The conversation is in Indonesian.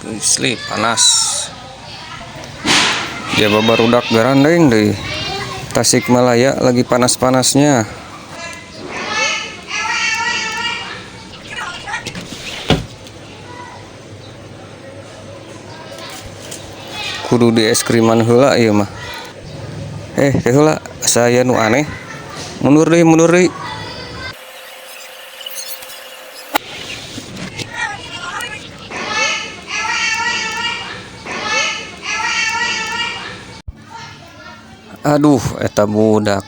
Asli panas. Dia barudak garandeng deh. Tasikmalaya lagi panas-panasnya. Kudu di es kriman heula ieu mah. Teh heula saya nu aneh. Mundur deui, mundur deui. Aduh, eta budak